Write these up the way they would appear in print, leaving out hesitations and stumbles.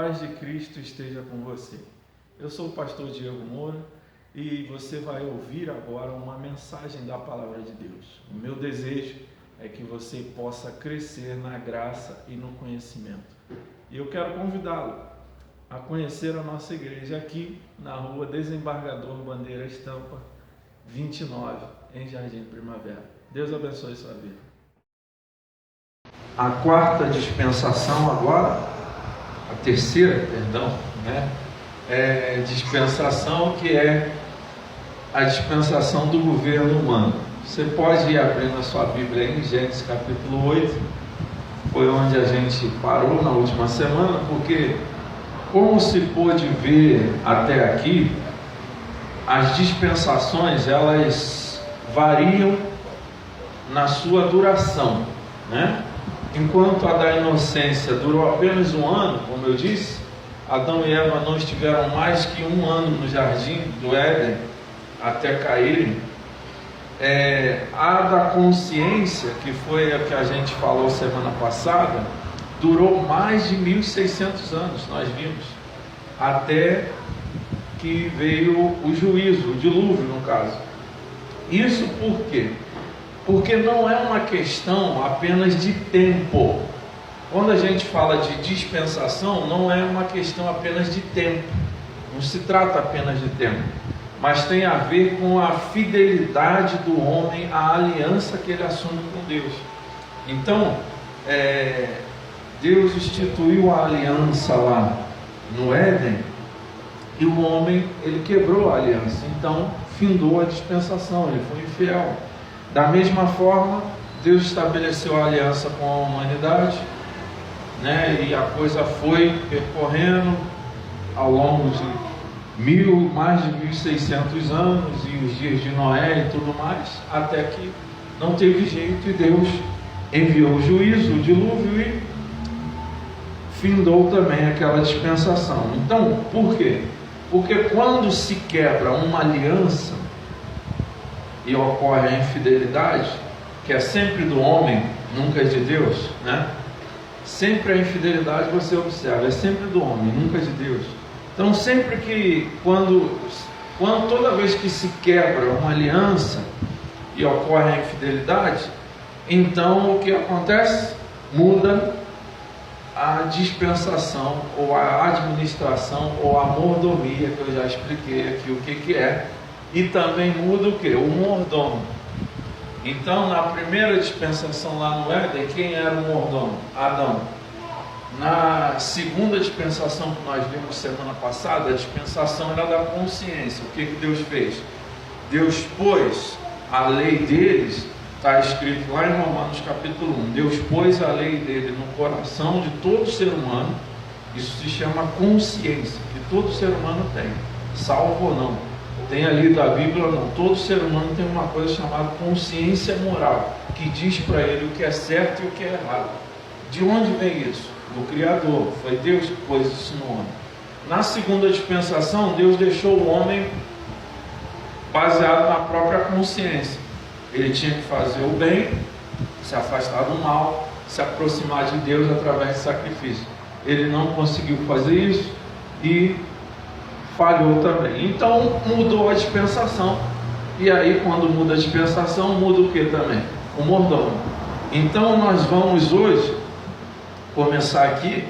paz de Cristo esteja com você. Eu sou o pastor Diego Moura e você vai ouvir agora uma mensagem da Palavra de Deus. O meu desejo é que você possa crescer na graça e no conhecimento. E eu quero convidá-lo a conhecer a nossa igreja aqui na rua Desembargador Bandeira Estampa 29, em Jardim Primavera. Deus abençoe sua vida. A quarta dispensação agora, a terceira, dispensação, que é a dispensação do governo humano. Você pode ir abrindo a sua Bíblia em Gênesis capítulo 8, foi onde a gente parou na última semana, porque, como se pôde ver até aqui, as dispensações, elas variam na sua duração, né? Enquanto a da inocência durou apenas um ano, como eu disse, Adão e Eva não estiveram mais que um ano no jardim do Éden até caírem. A da consciência, que foi a que a gente falou semana passada, durou mais de 1.600 anos, nós vimos, até que veio o juízo, o dilúvio no caso. Isso por quê? Porque não é uma questão apenas de tempo. Quando a gente fala de dispensação, não é uma questão apenas de tempo. Não se trata apenas de tempo. Mas tem a ver com a fidelidade do homem à aliança que ele assume com Deus. Então, Deus instituiu a aliança lá no Éden, e o homem, ele quebrou a aliança. Então, findou a dispensação, ele foi infiel. Da mesma forma, Deus estabeleceu a aliança com a humanidade, né? E a coisa foi percorrendo ao longo de mais de 1.600 anos, e os dias de Noé e tudo mais, até que não teve jeito e Deus enviou o juízo, o dilúvio, e findou também aquela dispensação. Então, por quê? Porque quando se quebra uma aliança e ocorre a infidelidade, que é sempre do homem, nunca é de Deus, né? Sempre a infidelidade, você observa, é sempre do homem, nunca é de Deus. Então, sempre que, toda vez que se quebra uma aliança e ocorre a infidelidade, então o que acontece? Muda a dispensação, ou a administração, ou a mordomia, que eu já expliquei aqui o que é. E também muda o que? O mordomo. Então, na primeira dispensação lá no Éden, quem era o mordomo? Adão. Na segunda dispensação que nós vimos semana passada, a dispensação era da consciência. O que Deus fez? Deus pôs a lei deles, está escrito lá em Romanos capítulo 1, Deus pôs a lei dele no coração de todo ser humano. Isso se chama consciência, que todo ser humano tem, salvo ou não. Tenha lido a Bíblia ou não, todo ser humano tem uma coisa chamada consciência moral, que diz para ele o que é certo e o que é errado. De onde vem isso? Do Criador. Foi Deus que pôs isso no homem. Na segunda dispensação, Deus deixou o homem baseado na própria consciência. Ele tinha que fazer o bem, se afastar do mal, se aproximar de Deus através de sacrifício. Ele não conseguiu fazer isso e falhou também. Então mudou a dispensação. E aí, quando muda a dispensação, muda o que também? O mordomo. Então nós vamos hoje começar aqui,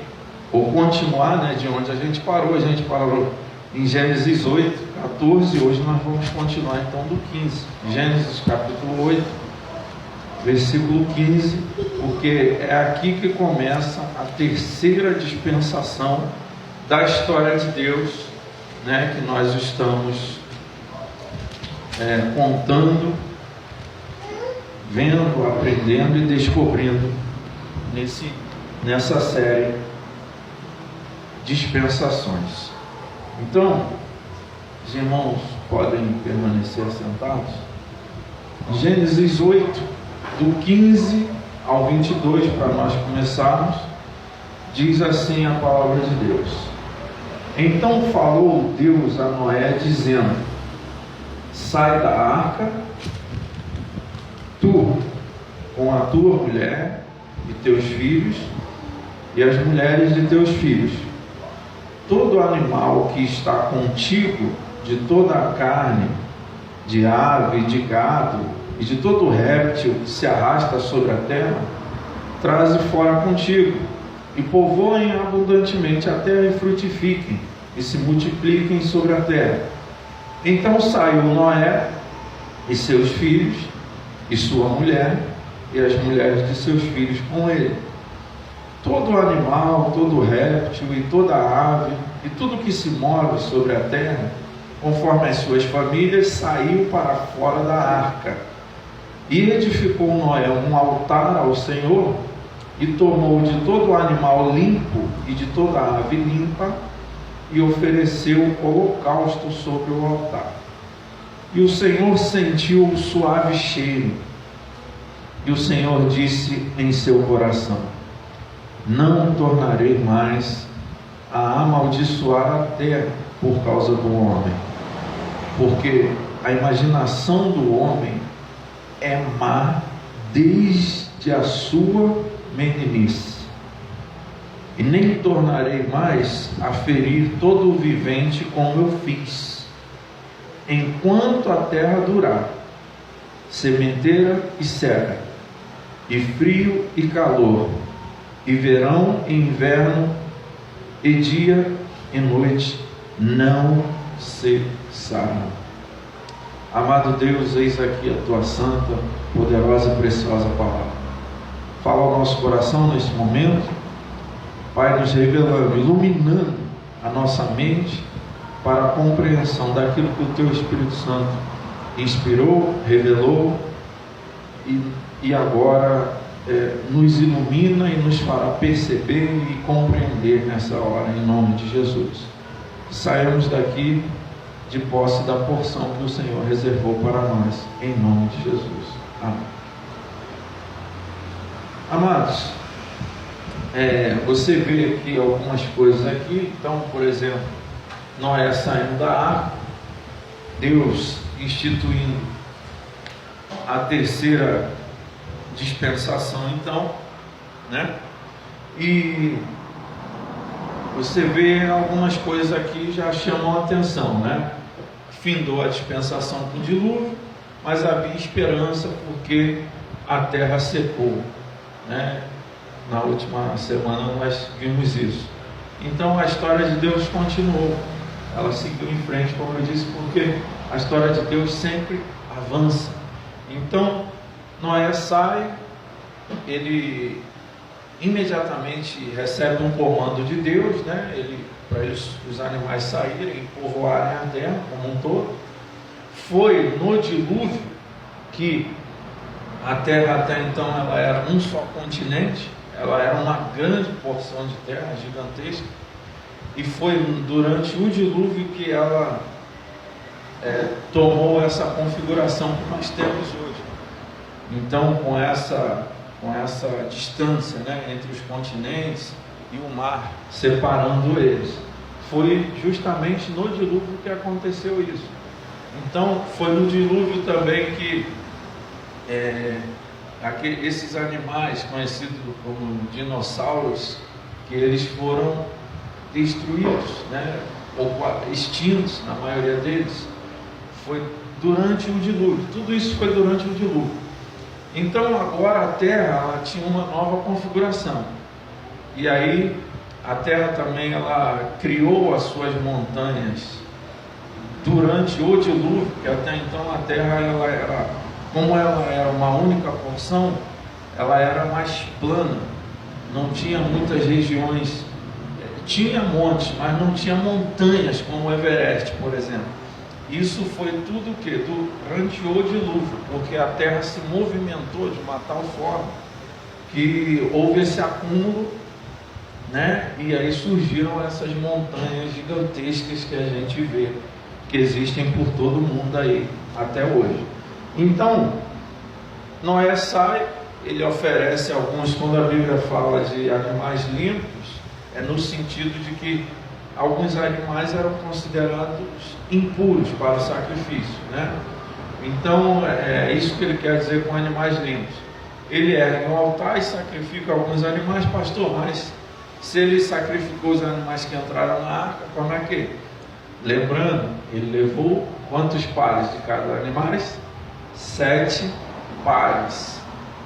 ou continuar, né, de onde a gente parou. A gente parou em Gênesis 8, 14. Hoje nós vamos continuar então do 15. Gênesis capítulo 8, versículo 15, porque é aqui que começa a terceira dispensação da história de Deus, né, que nós estamos contando, vendo, aprendendo e descobrindo nessa série Dispensações. Então, os irmãos podem permanecer assentados. Gênesis 8, do 15 ao 22, para nós começarmos, diz assim a palavra de Deus: Então falou Deus a Noé, dizendo: Sai da arca, tu, com a tua mulher e teus filhos, e as mulheres de teus filhos, todo animal que está contigo, de toda a carne, de ave, de gado, e de todo réptil que se arrasta sobre a terra, traze fora contigo, e povoem abundantemente a terra, e frutifiquem, e se multipliquem sobre a terra. Então saiu Noé, e seus filhos, e sua mulher, e as mulheres de seus filhos com ele. Todo animal, todo réptil, e toda ave, e tudo que se move sobre a terra, conforme as suas famílias, saiu para fora da arca. E edificou Noé um altar ao Senhor, e tomou de todo animal limpo e de toda ave limpa, e ofereceu holocausto sobre o altar. E o Senhor sentiu o suave cheiro, e o Senhor disse em seu coração: não tornarei mais a amaldiçoar a terra por causa do homem, porque a imaginação do homem é má desde a sua meninice, e nem tornarei mais a ferir todo o vivente como eu fiz, enquanto a terra durar, sementeira e cega, e frio e calor, e verão e inverno, e dia e noite não cessarão. Amado Deus, eis aqui a tua santa, poderosa e preciosa palavra. Fala ao nosso coração neste momento, Pai, nos revelando, iluminando a nossa mente para a compreensão daquilo que o teu Espírito Santo inspirou, revelou e agora nos ilumina e nos fará perceber e compreender nessa hora, em nome de Jesus. Saímos daqui de posse da porção que o Senhor reservou para nós, em nome de Jesus. Amém. Amados, você vê aqui algumas coisas aqui. Então, por exemplo, Noé saindo da arca, Deus instituindo a terceira dispensação, então, né? E você vê algumas coisas aqui já chamam a atenção, né? Findou a dispensação com o dilúvio, mas havia esperança porque a terra secou, né? Na última semana nós vimos isso. Então a história de Deus continuou, ela seguiu em frente, como eu disse, porque a história de Deus sempre avança. Então Noé sai, ele imediatamente recebe um comando de Deus, né? Para os animais saírem e povoarem a terra como um todo. Foi no dilúvio que a terra até então ela era um só continente, ela era uma grande porção de terra gigantesca, e foi durante o dilúvio que ela tomou essa configuração que nós temos hoje. Então, com essa distância, né, entre os continentes e o mar separando eles, foi justamente no dilúvio que aconteceu isso. Então foi no dilúvio também que esses animais conhecidos como dinossauros, que eles foram destruídos, né, ou extintos, na maioria deles, foi durante o dilúvio. Tudo isso foi durante o dilúvio. Então agora a terra ela tinha uma nova configuração, e aí a terra também ela criou as suas montanhas durante o dilúvio, que até então a terra ela era, como ela era uma única porção, ela era mais plana, não tinha muitas regiões, tinha montes, mas não tinha montanhas como o Everest, por exemplo. Isso foi tudo o que? Durante o dilúvio, porque a terra se movimentou de uma tal forma que houve esse acúmulo, né? E aí surgiram essas montanhas gigantescas que a gente vê, que existem por todo o mundo aí, até hoje. Então, Noé sai, ele oferece alguns, quando a Bíblia fala de animais limpos, é no sentido de que alguns animais eram considerados impuros para o sacrifício, né? Então é isso que ele quer dizer com animais limpos. Ele ergue um altar e sacrifica alguns animais. Pastor, mas Se ele sacrificou os animais que entraram na arca, como é que? Lembrando, ele levou quantos pares de cada animal? 7 pares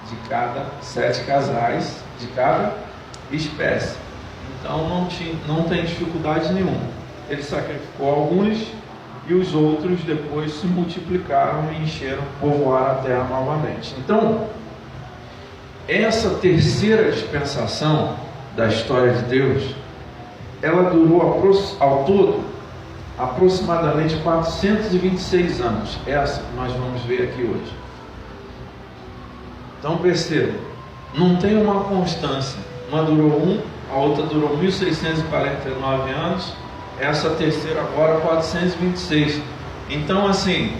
de cada, 7 casais de cada espécie. Então não tem dificuldade nenhuma. Ele sacrificou alguns e os outros depois se multiplicaram e encheram, povoaram a terra novamente. Então, essa terceira dispensação da história de Deus, ela durou ao todo aproximadamente 426 anos. Essa que nós vamos ver aqui hoje. Então perceba, não tem uma constância. Uma durou a outra durou 1649 anos, essa terceira agora 426. Então assim,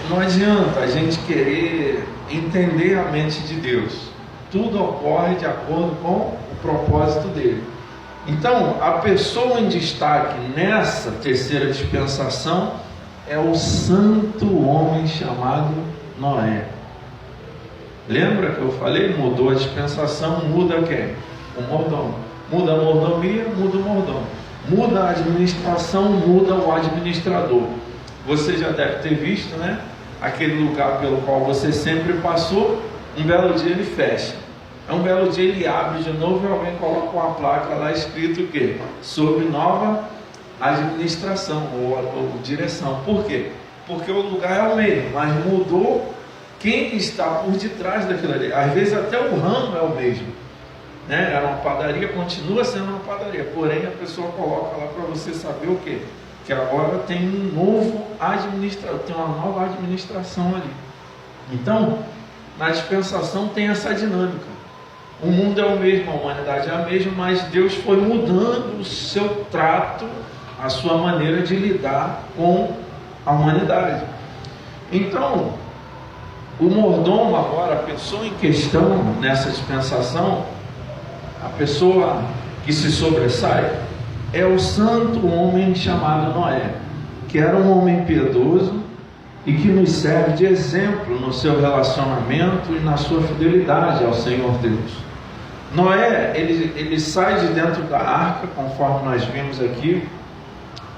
não adianta a gente querer entender a mente de Deus. Tudo ocorre de acordo com o propósito dele. Então, a pessoa em destaque nessa terceira dispensação é o santo homem chamado Noé. Lembra que eu falei? Mudou a dispensação, muda quem? O mordomo. Muda a mordomia, muda o mordomo. Muda a administração, muda o administrador. Você já deve ter visto, né? Aquele lugar pelo qual você sempre passou, um belo dia ele fecha. Um belo dia ele abre de novo e alguém coloca uma placa lá escrito o quê? Sobre nova administração ou direção. Por quê? Porque o lugar é o mesmo, mas mudou quem está por detrás daquilo ali. Às vezes até o ramo é o mesmo, né? Era uma padaria, continua sendo uma padaria, porém a pessoa coloca lá para você saber o quê? Que agora tem um novo administrador, tem uma nova administração ali. Então, na dispensação tem essa dinâmica. O mundo é o mesmo, a humanidade é a mesma, mas Deus foi mudando o seu trato, a sua maneira de lidar com a humanidade. Então, o mordomo agora, a pessoa em questão nessa dispensação, a pessoa que se sobressai, é o santo homem chamado Noé, que era um homem piedoso e que nos serve de exemplo no seu relacionamento e na sua fidelidade ao Senhor Deus. Noé, ele sai de dentro da arca, conforme nós vimos aqui,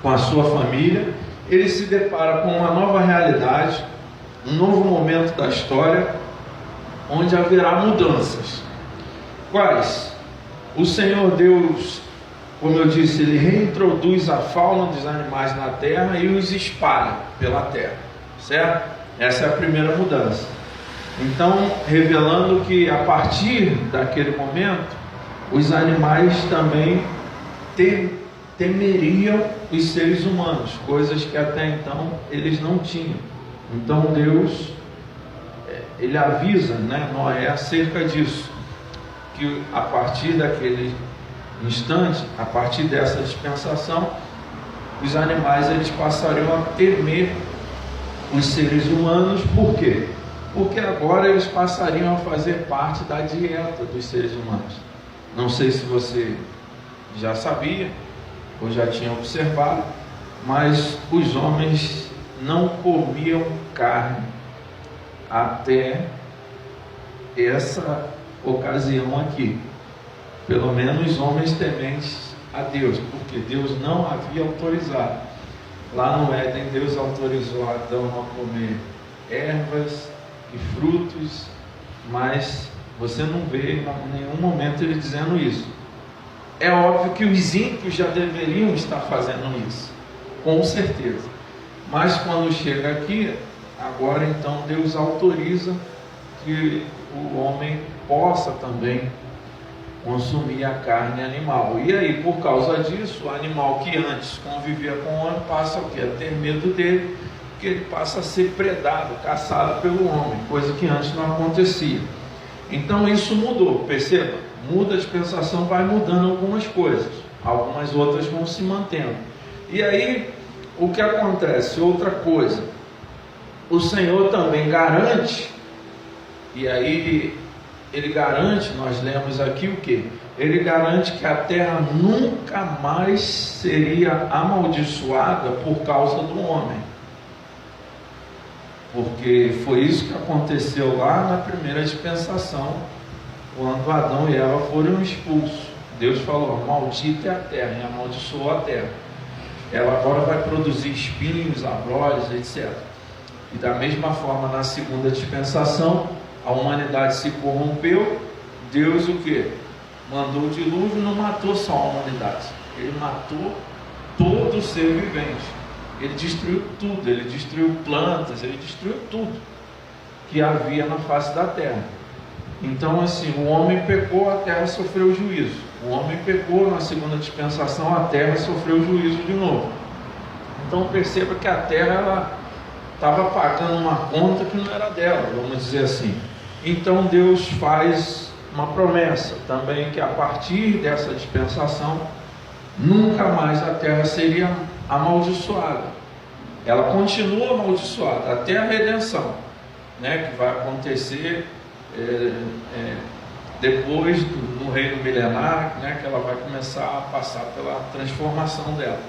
com a sua família. Ele se depara com uma nova realidade, um novo momento da história, onde haverá mudanças. Quais? O Senhor Deus, como eu disse, ele reintroduz a fauna dos animais na terra e os espalha pela terra, certo? Essa é a primeira mudança. Então, revelando que a partir daquele momento, os animais também temeriam os seres humanos, coisas que até então eles não tinham. Então Deus, ele avisa, né, Noé acerca disso, que a partir daquele instante, a partir dessa dispensação, os animais eles passariam a temer os seres humanos. Por quê? Porque agora eles passariam a fazer parte da dieta dos seres humanos. Não sei se você já sabia ou já tinha observado, mas os homens não comiam carne até essa ocasião aqui. Pelo menos homens tementes a Deus, porque Deus não havia autorizado. Lá no Éden, Deus autorizou Adão a comer ervas e frutos, mas você não vê em nenhum momento ele dizendo isso. É óbvio que os ímpios já deveriam estar fazendo isso, com certeza. Mas quando chega aqui, agora então Deus autoriza que o homem possa também consumir a carne animal. E aí, por causa disso, o animal que antes convivia com o homem passa o quê? A ter medo dele, porque ele passa a ser predado, caçado pelo homem, coisa que antes não acontecia. Então isso mudou, perceba, muda a dispensação, vai mudando algumas coisas, algumas outras vão se mantendo. E aí, o que acontece? Outra coisa, o Senhor também garante, e aí ele garante, nós lemos aqui o que? Ele garante que a terra nunca mais seria amaldiçoada por causa do homem. Porque foi isso que aconteceu lá na primeira dispensação, quando Adão e Eva foram expulsos. Deus falou: maldita é a terra, e amaldiçoou a terra. Ela agora vai produzir espinhos, abrolhos, etc. E da mesma forma, na segunda dispensação, a humanidade se corrompeu. Deus o que? Mandou o dilúvio, não matou só a humanidade, ele matou todo ser vivente. Ele destruiu tudo, ele destruiu plantas, ele destruiu tudo que havia na face da terra. Então assim, o homem pecou, a terra sofreu juízo. O homem pecou, na segunda dispensação, a terra sofreu juízo de novo. Então perceba que a terra, ela estava pagando uma conta que não era dela, vamos dizer assim. Então Deus faz uma promessa também, que a partir dessa dispensação, nunca mais a terra seria amaldiçoada. Ela continua amaldiçoada até a redenção, né, que vai acontecer depois no reino milenar, né, que ela vai começar a passar pela transformação dela.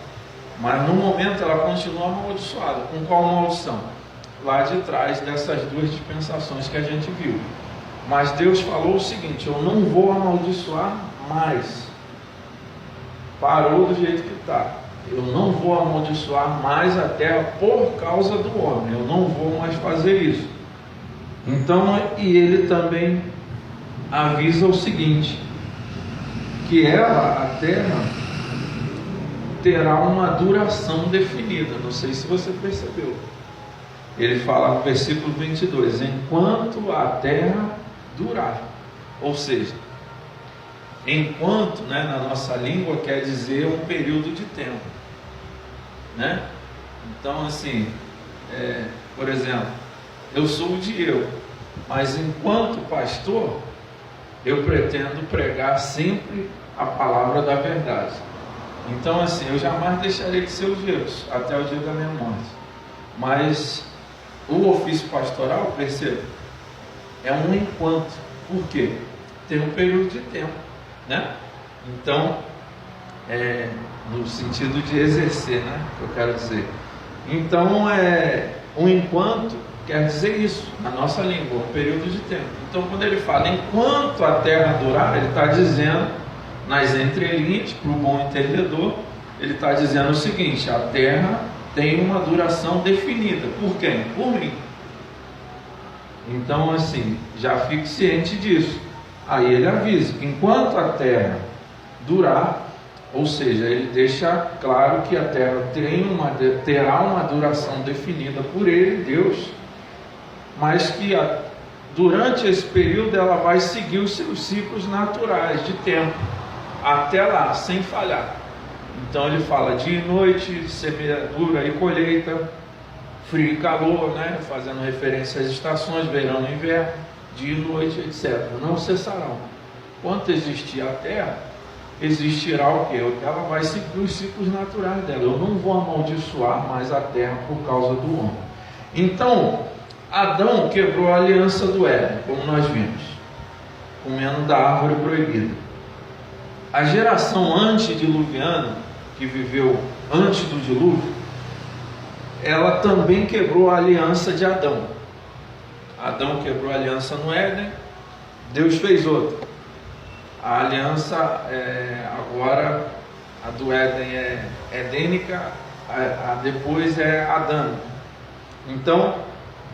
Mas no momento ela continua amaldiçoada. Com qual maldição? Lá de trás dessas duas dispensações que a gente viu. Mas Deus falou o seguinte: eu não vou amaldiçoar mais. Parou do jeito que está. Eu não vou amaldiçoar mais a terra por causa do homem. Eu não vou mais fazer isso. Então, e ele também avisa o seguinte: que ela, a terra, terá uma duração definida. Não sei se você percebeu. Ele fala no versículo 22: enquanto a terra durar. Ou seja, enquanto, né, na nossa língua quer dizer um período de tempo, né? Então assim, por exemplo, eu sou o Diego, mas enquanto pastor, eu pretendo pregar sempre a palavra da verdade. Então assim, eu jamais deixarei de ser o Diego até o dia da minha morte. Mas o ofício pastoral, perceba, é um enquanto. Por quê? Tem um período de tempo, né? Então, no sentido de exercer, né? Que eu quero dizer. Então, um enquanto quer dizer isso na nossa língua, um período de tempo. Então, quando ele fala enquanto a terra durar, ele está dizendo, nas entrelinhas, para o bom entendedor, ele está dizendo o seguinte: a terra tem uma duração definida. Por quem? Por mim. Então assim, já fique ciente disso. Aí ele avisa que enquanto a terra durar, ou seja, ele deixa claro que a terra terá uma duração definida por ele, Deus, mas que durante esse período ela vai seguir os seus ciclos naturais de tempo, até lá, sem falhar. Então ele fala dia e noite, semeadura e colheita, frio e calor, né? Fazendo referência às estações, verão e inverno, dia e noite, etc. Não cessarão. Enquanto existir a terra, existirá o quê? Ela vai seguir os ciclos naturais dela. Eu não vou amaldiçoar mais a terra por causa do homem. Então, Adão quebrou a aliança do Éden, como nós vimos, comendo da árvore proibida. A geração antediluviana, que viveu antes do dilúvio, ela também quebrou a aliança de Adão. Adão quebrou a aliança no Éden, Deus fez outra. A aliança agora, a do Éden é edênica, a depois é adâmica. Então,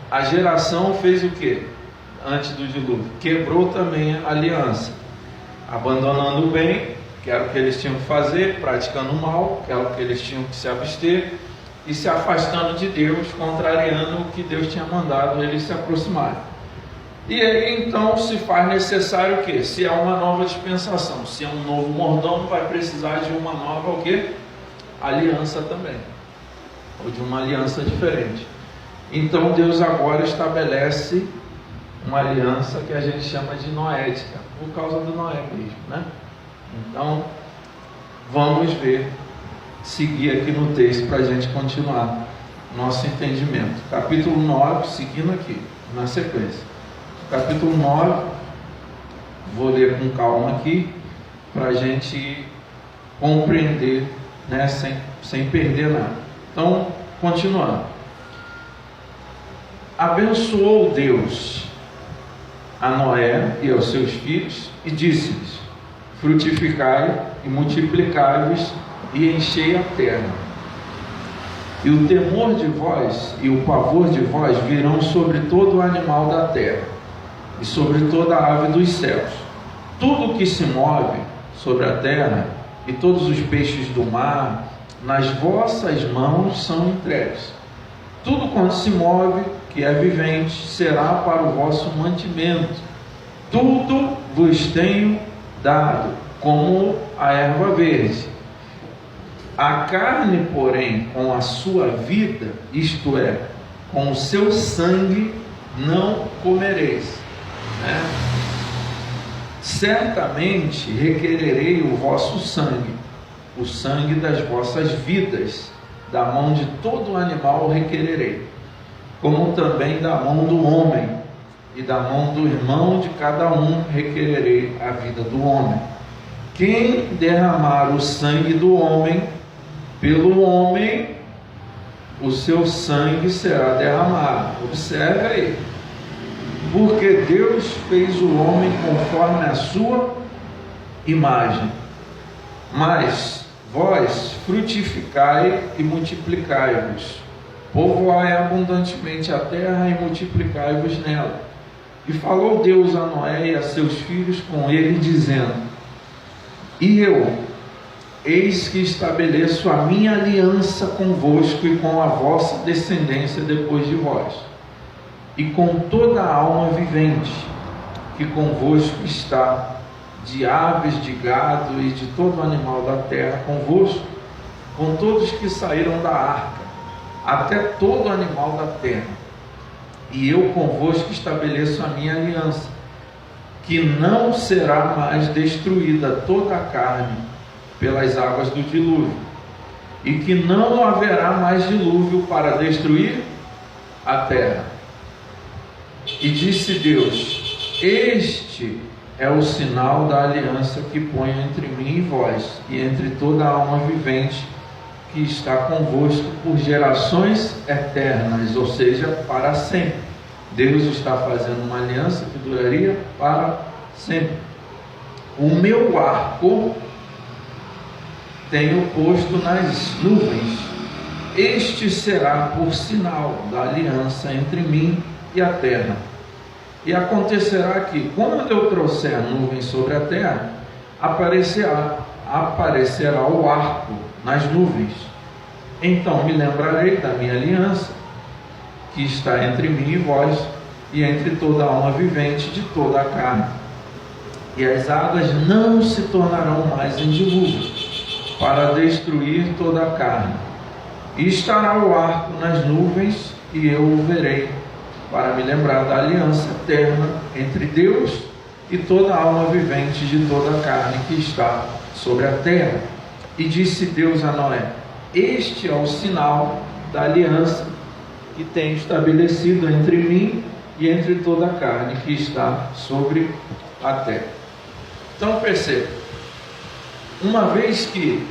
a geração fez o que? Antes do dilúvio, quebrou também a aliança, abandonando o bem, que era o que eles tinham que fazer, praticando o mal, que era o que eles tinham que se abster, e se afastando de Deus, contrariando o que Deus tinha mandado eles se aproximarem. E aí então se faz necessário o quê? Se é uma nova dispensação, se é um novo mordomo, vai precisar de uma nova o quê? Aliança também, ou de uma aliança diferente. Então Deus agora estabelece uma aliança que a gente chama de noética, por causa do Noé mesmo, né? Então vamos seguir aqui no texto para a gente continuar nosso entendimento. Capítulo 9, seguindo aqui, na sequência. Capítulo 9, vou ler com calma aqui, para a gente compreender, né, sem perder nada. Então, continuando. Abençoou Deus a Noé e aos seus filhos e disse-lhes: frutificai e multiplicai-vos e enchei a terra. E o temor de vós e o pavor de vós virão sobre todo o animal da terra e sobre toda a ave dos céus. Tudo que se move sobre a terra e todos os peixes do mar, nas vossas mãos são entregues. Tudo quanto se move, que é vivente, será para o vosso mantimento. Tudo vos tenho dado, como a erva verde. A carne, porém, com a sua vida, isto é, com o seu sangue, não comereis. Certamente requererei o vosso sangue, o sangue das vossas vidas, da mão de todo animal requererei, como também da mão do homem, e da mão do irmão de cada um requererei a vida do homem. Quem derramar o sangue do homem, pelo homem, o seu sangue será derramado. Observe aí. Porque Deus fez o homem conforme a sua imagem. Mas vós frutificai e multiplicai-vos, povoai abundantemente a terra e multiplicai-vos nela. E falou Deus a Noé e a seus filhos com ele, dizendo: E eu, eis que estabeleço a minha aliança convosco e com a vossa descendência depois de vós, e com toda a alma vivente que convosco está, de aves, de gado e de todo animal da terra convosco, com todos que saíram da arca, até todo animal da terra. E eu convosco estabeleço a minha aliança, que não será mais destruída toda a carne pelas águas do dilúvio, e que não haverá mais dilúvio para destruir a terra. E disse Deus: Este é o sinal da aliança que ponho entre mim e vós, e entre toda a alma vivente que está convosco por gerações eternas, ou seja, para sempre. Deus está fazendo uma aliança que duraria para sempre. O meu arco tenho posto nas nuvens. Este será por sinal da aliança entre mim e a terra. E acontecerá que, quando eu trouxer nuvens sobre a terra, aparecerá o arco nas nuvens. Então me lembrarei da minha aliança, que está entre mim e vós, e entre toda a alma vivente de toda a carne. E as águas não se tornarão mais em dilúvio, para destruir toda a carne. E estará o arco nas nuvens, e eu o verei, para me lembrar da aliança eterna entre Deus e toda a alma vivente de toda a carne que está sobre a terra. E disse Deus a Noé: Este é o sinal da aliança que tenho estabelecido entre mim e entre toda a carne que está sobre a terra. Então perceba, uma vez que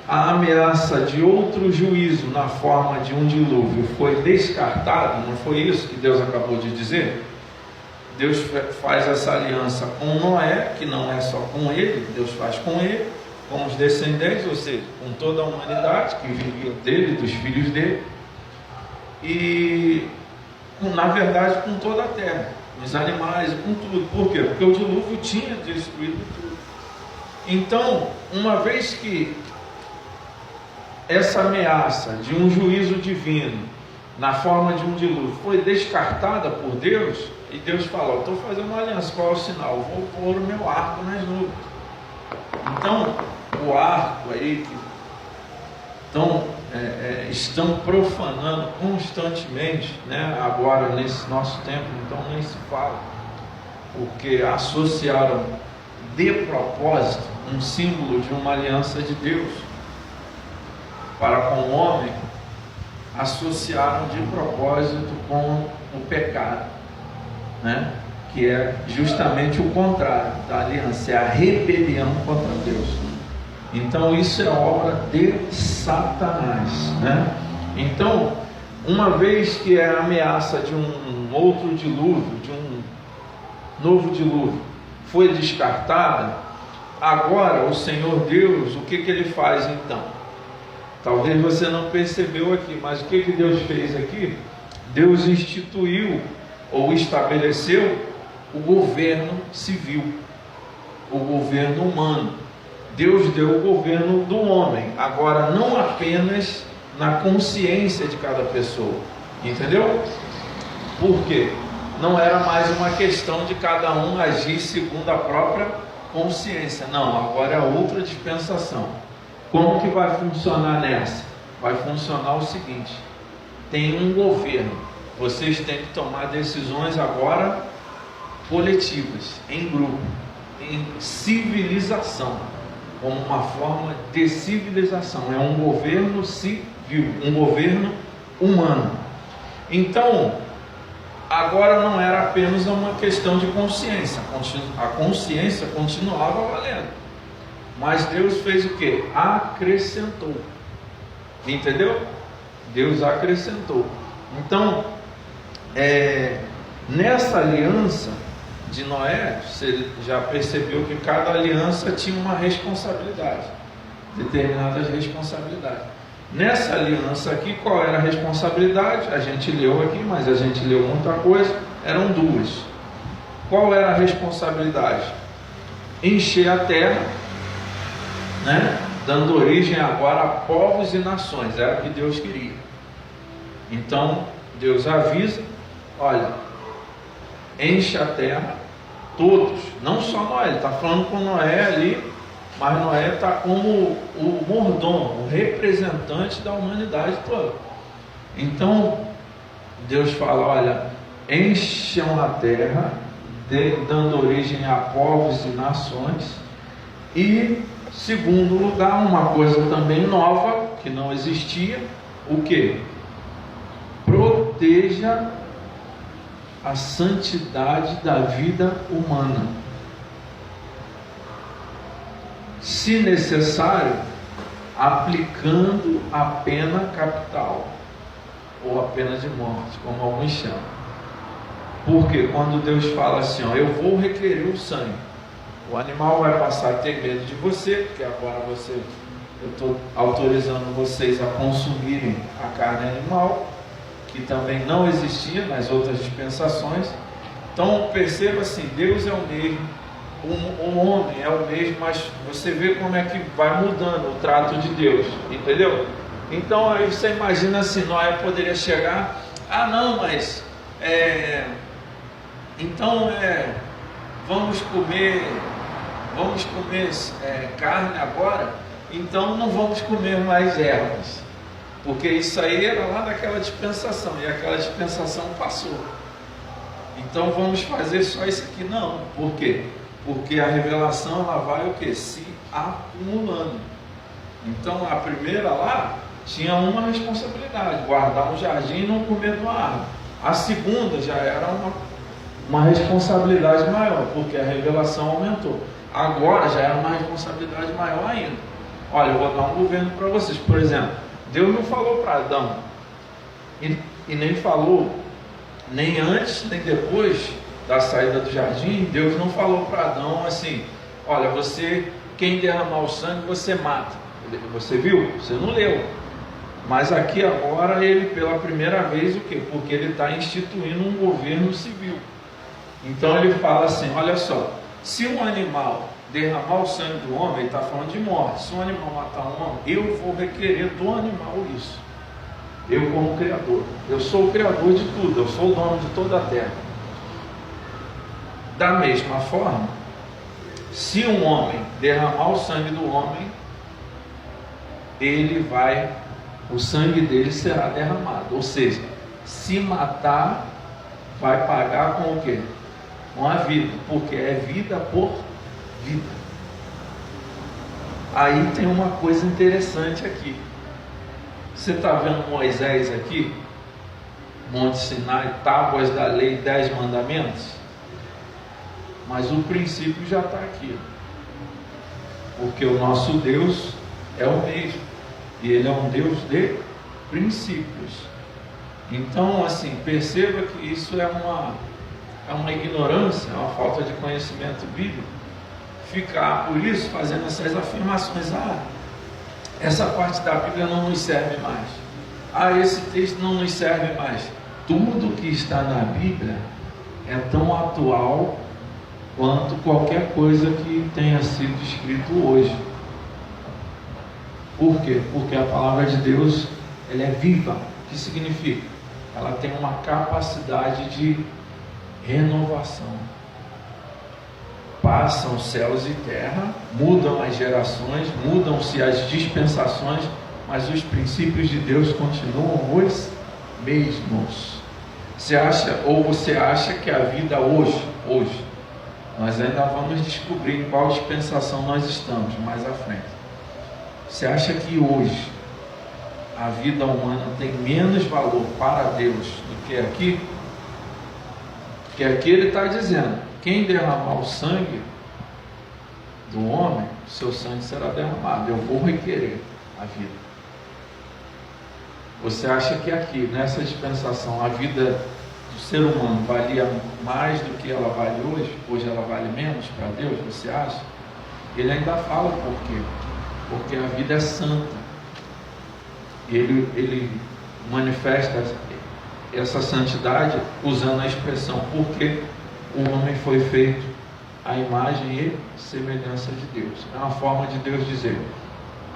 a ameaça de outro juízo na forma de um dilúvio foi descartada, não foi isso que Deus acabou de dizer? Deus faz essa aliança com Noé, que não é só com ele, Deus faz com ele, com os descendentes, ou seja, com toda a humanidade que vivia dele, dos filhos dele, e na verdade com toda a terra, com os animais, com tudo. Por quê? Porque o dilúvio tinha destruído tudo. Então, uma vez que essa ameaça de um juízo divino na forma de um dilúvio foi descartada por Deus, e Deus falou: estou fazendo uma aliança, qual é o sinal? Eu vou pôr o meu arco nas nuvens. Então, o arco aí que estão profanando constantemente, né? Agora nesse nosso tempo, então nem se fala, porque associaram de propósito um símbolo de uma aliança de Deus para com o homem, associaram de propósito com o pecado, né? Que é justamente o contrário da aliança, é a rebelião contra Deus. Então isso é obra de Satanás, né? Então, uma vez que a ameaça de um outro dilúvio, de um novo dilúvio, foi descartada, agora o Senhor Deus, o que Ele faz então? Talvez você não percebeu aqui, mas o que Deus fez aqui? Deus instituiu ou estabeleceu o governo civil, o governo humano. Deus deu o governo do homem, agora não apenas na consciência de cada pessoa, entendeu? Por quê? Não era mais uma questão de cada um agir segundo a própria consciência, não, agora é outra dispensação. Como que vai funcionar nessa? Vai funcionar o seguinte: tem um governo, vocês têm que tomar decisões agora coletivas, em grupo, em civilização, como uma forma de civilização. É um governo civil, um governo humano. Então, agora não era apenas uma questão de consciência, a consciência continuava valendo, mas Deus fez o que? Acrescentou, entendeu? Deus acrescentou. Então, nessa aliança de Noé, você já percebeu que cada aliança tinha uma responsabilidade, determinadas responsabilidades. Nessa aliança aqui, qual era a responsabilidade? A gente leu aqui, mas a gente leu muita coisa, eram duas. Qual era a responsabilidade? Encher a terra, né? Dando origem agora a povos e nações, era o que Deus queria. Então, Deus avisa, olha, enche a terra, todos, não só Noé, ele está falando com Noé ali, mas Noé está como o mordomo, o representante da humanidade toda. Então, Deus fala, olha, encham a terra, dando origem a povos e nações. E, segundo lugar, uma coisa também nova, que não existia, o que? Proteja a santidade da vida humana. Se necessário, aplicando a pena capital, ou a pena de morte, como alguns chamam. Porque quando Deus fala assim, ó, eu vou requerer o sangue, o animal vai passar a ter medo de você, porque agora eu estou autorizando vocês a consumirem a carne animal, que também não existia nas outras dispensações. Então perceba assim, Deus é o mesmo, o homem é o mesmo, mas você vê como é que vai mudando o trato de Deus, entendeu? Então aí você imagina assim, Noé poderia chegar, não, mas vamos comer carne agora, então não vamos comer mais ervas, porque isso aí era lá daquela dispensação, e aquela dispensação passou. Então vamos fazer só isso aqui. Não, por quê? Porque a revelação ela vai o quê? Se acumulando. Então a primeira lá tinha uma responsabilidade, guardar um jardim e não comer de uma árvore. A segunda já era uma responsabilidade maior, porque a revelação aumentou. Agora já era uma responsabilidade maior ainda. Olha, eu vou dar um governo para vocês. Por exemplo, Deus não falou para Adão, e nem falou, nem antes, nem depois da saída do jardim, Deus não falou para Adão assim, olha, quem derramar o sangue, você mata. Você viu? Você não leu. Mas aqui agora ele, pela primeira vez, o quê? Porque ele está instituindo um governo civil. Então ele fala assim, olha só, se um animal derramar o sangue do homem, ele está falando de morte. Se um animal matar um homem, eu vou requerer do animal isso. Eu como Criador. Eu sou o Criador de tudo, eu sou o dono de toda a terra. Da mesma forma, se um homem derramar o sangue do homem, o sangue dele será derramado. Ou seja, se matar, vai pagar com o quê? Com a vida, porque é vida por vida. Aí tem uma coisa interessante aqui. Você está vendo Moisés aqui? Monte Sinai, tábuas da lei, 10 mandamentos? Mas o princípio já está aqui. Porque o nosso Deus é o mesmo. E Ele é um Deus de princípios. Então, assim, perceba que isso é uma ignorância, é uma falta de conhecimento bíblico, ficar, por isso, fazendo essas afirmações. Essa parte da Bíblia não nos serve mais. Esse texto não nos serve mais. Tudo que está na Bíblia é tão atual quanto qualquer coisa que tenha sido escrito hoje. Por quê? Porque a palavra de Deus, ela é viva. O que significa? Ela tem uma capacidade de renovação. Passam céus e terra, mudam as gerações, mudam-se as dispensações, mas os princípios de Deus continuam os mesmos. Você acha que a vida hoje, nós ainda vamos descobrir em qual dispensação nós estamos mais à frente. Você acha que hoje a vida humana tem menos valor para Deus do que aqui? Porque aqui ele está dizendo: quem derramar o sangue do homem, o seu sangue será derramado. Eu vou requerer a vida. Você acha que aqui, nessa dispensação, a vida do ser humano valia mais do que ela vale hoje? Hoje ela vale menos para Deus, você acha? Ele ainda fala por quê? Porque a vida é santa. Ele manifesta essa santidade usando a expressão porque o homem foi feito à imagem e semelhança de Deus. É uma forma de Deus dizer: